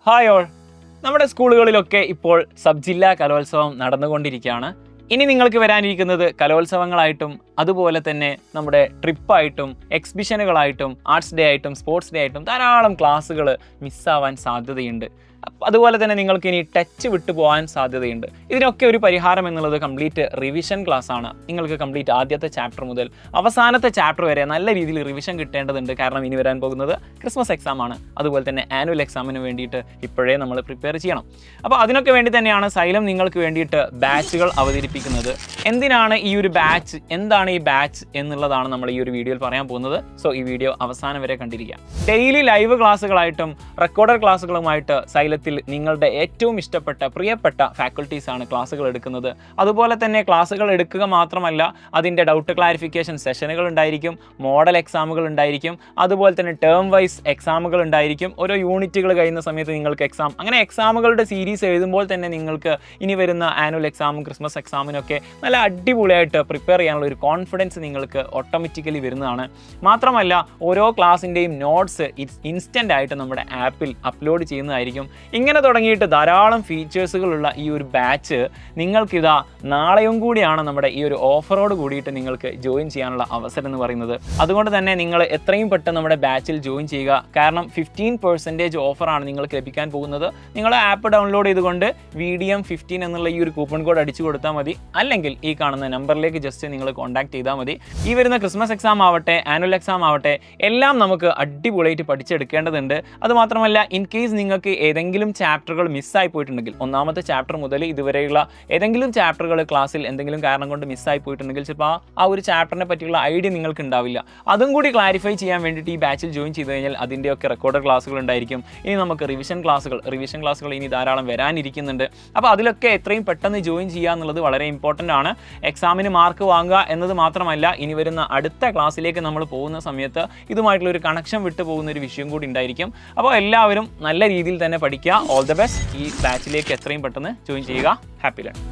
Hi all. നമ്മുടെ സ്കൂളുകളിലൊക്കെ ഇപ്പോൾ സബ് ജില്ലാ കലോത്സവം നടന്നുകൊണ്ടിരിക്കുകയാണ്. ഇനി നിങ്ങൾക്ക് വരാനിരിക്കുന്നത് കലോത്സവങ്ങളായിട്ടും അതുപോലെ തന്നെ നമ്മുടെ ട്രിപ്പായിട്ടും എക്സിബിഷനുകളായിട്ടും ആർട്സ് ഡേ ആയിട്ടും സ്പോർട്സ് ഡേ ആയിട്ടും ധാരാളം ക്ലാസ്സുകൾ മിസ്സാവാൻ സാധ്യതയുണ്ട്. അതുപോലെ തന്നെ നിങ്ങൾക്ക് ഇനി ടച്ച് വിട്ടു പോകാൻ സാധ്യതയുണ്ട്. ഇതിനൊക്കെ ഒരു പരിഹാരം എന്നുള്ളത് കംപ്ലീറ്റ് റിവിഷൻ ക്ലാസ് ആണ്. നിങ്ങൾക്ക് കംപ്ലീറ്റ് ആദ്യത്തെ ചാപ്റ്റർ മുതൽ അവസാനത്തെ ചാപ്റ്റർ വരെ നല്ല രീതിയിൽ റിവിഷൻ കിട്ടേണ്ടതുണ്ട്. കാരണം ഇനി വരാൻ പോകുന്നത് ക്രിസ്മസ് എക്സാം ആണ്. അതുപോലെ തന്നെ ആനുവൽ എക്സാമിന് വേണ്ടിയിട്ട് ഇപ്പോഴേ നമ്മൾ പ്രിപ്പയർ ചെയ്യണം. അപ്പോൾ അതിനൊക്കെ വേണ്ടി തന്നെയാണ് സൈലം നിങ്ങൾക്ക് വേണ്ടിയിട്ട് ബാച്ചുകൾ അവതരിപ്പിക്കുന്നത്. എന്തിനാണ് ഈ ഒരു ബാച്ച്, എന്താണ് ഈ ബാച്ച് എന്നുള്ളതാണ് നമ്മൾ ഈ ഒരു വീഡിയോയിൽ പറയാൻ പോകുന്നത്. സോ ഈ വീഡിയോ അവസാനം വരെ കണ്ടിരിക്കുക. ഡെയിലി ലൈവ് ക്ലാസ്സുകളായിട്ടും റെക്കോർഡഡ് ക്ലാസ്സുകളുമായിട്ട് സൈലത്തിൽ നിങ്ങളുടെ ഏറ്റവും ഇഷ്ടപ്പെട്ട പ്രിയപ്പെട്ട ഫാക്കൽറ്റീസാണ് ക്ലാസ്സുകൾ എടുക്കുന്നത്. അതുപോലെ തന്നെ ക്ലാസ്സുകൾ എടുക്കുക മാത്രമല്ല, അതിൻ്റെ ഡൗട്ട് ക്ലാരിഫിക്കേഷൻ സെഷനുകൾ ഉണ്ടായിരിക്കും, മോഡൽ എക്സാമുകൾ ഉണ്ടായിരിക്കും, അതുപോലെ തന്നെ ടേം വൈസ് എക്സാമുകൾ ഉണ്ടായിരിക്കും. ഓരോ യൂണിറ്റുകൾ കഴിയുന്ന സമയത്ത് നിങ്ങൾക്ക് എക്സാം, അങ്ങനെ എക്സാമുകളുടെ സീരീസ് എഴുതുമ്പോൾ തന്നെ നിങ്ങൾക്ക് ഇനി വരുന്ന ആനുവൽ എക്സാമും ക്രിസ്മസ് എക്സാമിനൊക്കെ നല്ല അടിപൊളിയായിട്ട് പ്രിപ്പയർ ചെയ്യാനുള്ള ഒരു കോൺഫിഡൻസ് നിങ്ങൾക്ക് ഓട്ടോമാറ്റിക്കലി വരുന്നതാണ്. മാത്രമല്ല ഓരോ ക്ലാസ്സിൻ്റെയും നോട്ട്സ് ഇൻസ്റ്റൻ്റ് ആയിട്ട് നമ്മുടെ ആപ്പിൽ അപ്ലോഡ് ചെയ്യുന്നതായിരിക്കും. ഇങ്ങനെ തുടങ്ങിയിട്ട് ധാരാളം ഫീച്ചേഴ്സുകളുള്ള ഈ ഒരു ബാച്ച് നിങ്ങൾക്കിതാ നാളെയും കൂടിയാണ് നമ്മുടെ ഈ ഒരു ഓഫറോട് കൂടിയിട്ട് നിങ്ങൾക്ക് ജോയിൻ ചെയ്യാനുള്ള അവസരം എന്ന് പറയുന്നത്. അതുകൊണ്ട് തന്നെ നിങ്ങൾ എത്രയും പെട്ടെന്ന് നമ്മുടെ ബാച്ചിൽ ജോയിൻ ചെയ്യുക. കാരണം 15% ഓഫറാണ് നിങ്ങൾക്ക് ലഭിക്കാൻ പോകുന്നത്. നിങ്ങൾ ആപ്പ് ഡൗൺലോഡ് ചെയ്തുകൊണ്ട് VDM15 എന്നുള്ള ഈ ഒരു കൂപ്പൺ കോഡ് അടിച്ചു കൊടുത്താൽ മതി. അല്ലെങ്കിൽ ഈ കാണുന്ന നമ്പറിലേക്ക് ജസ്റ്റ് നിങ്ങൾ കോൺടാക്ട് ചെയ്താൽ മതി. ഈ വരുന്ന ക്രിസ്മസ് എക്സാം ആവട്ടെ ആനുവൽ എക്സാം ആവട്ടെ എല്ലാം നമുക്ക് അടിപൊളിയായിട്ട് പഠിച്ചെടുക്കേണ്ടതുണ്ട്. അതുമാത്രമല്ല, ഇൻ കേസ് നിങ്ങൾക്ക് ഏതെങ്കിലും ചാപ്റ്ററുകൾ മിസ്സായി പോയിട്ടുണ്ടെങ്കിൽ, ഒന്നാമത്തെ ചാപ്റ്റർ മുതൽ ഇതുവരെയുള്ള ഏതെങ്കിലും ചാപ്റ്ററുകൾ ക്ലാസ്സിൽ എന്തെങ്കിലും കാരണം കൊണ്ട് മിസ്സായി പോയിട്ടുണ്ടെങ്കിൽ ചിലപ്പോൾ ആ ഒരു ചാപ്റ്ററിനെ പറ്റിയുള്ള ഐഡിയ നിങ്ങൾക്ക് ഉണ്ടാവില്ല. അതും കൂടി ക്ലാരിഫൈ ചെയ്യാൻ വേണ്ടിയിട്ട് ഈ ബാച്ചിൽ ജോയിൻ ചെയ്ത് കഴിഞ്ഞാൽ അതിൻ്റെയൊക്കെ റെക്കോർഡഡ് ക്ലാസ്സുകൾ ഉണ്ടായിരിക്കും. ഇനി നമുക്ക് റിവിഷൻ ക്ലാസ്സുകൾ ഇനി ധാരാളം വരാനിരിക്കുന്നുണ്ട്. അപ്പോൾ അതിലൊക്കെ എത്രയും പെട്ടെന്ന് ജോയിൻ ചെയ്യുക എന്നുള്ളത് വളരെ ഇമ്പോർട്ടൻ്റ് ആണ്. എക്സാമിന് മാർക്ക് വാങ്ങുക എന്നത് മാത്രമല്ല, ഇനി വരുന്ന അടുത്ത ക്ലാസ്സിലേക്ക് നമ്മൾ പോകുന്ന സമയത്ത് ഇതുമായിട്ടുള്ള ഒരു കണക്ഷൻ വിട്ടു പോകുന്ന ഒരു വിഷയം കൂടി ഉണ്ടായിരിക്കും. അപ്പോൾ എല്ലാവരും നല്ല രീതിയിൽ തന്നെ പഠിക്കുക. All the best. ഈ ബാച്ചിലേക്ക് എത്രയും പെട്ടെന്ന് ജോയിൻ ചെയ്യുക. Happy learn.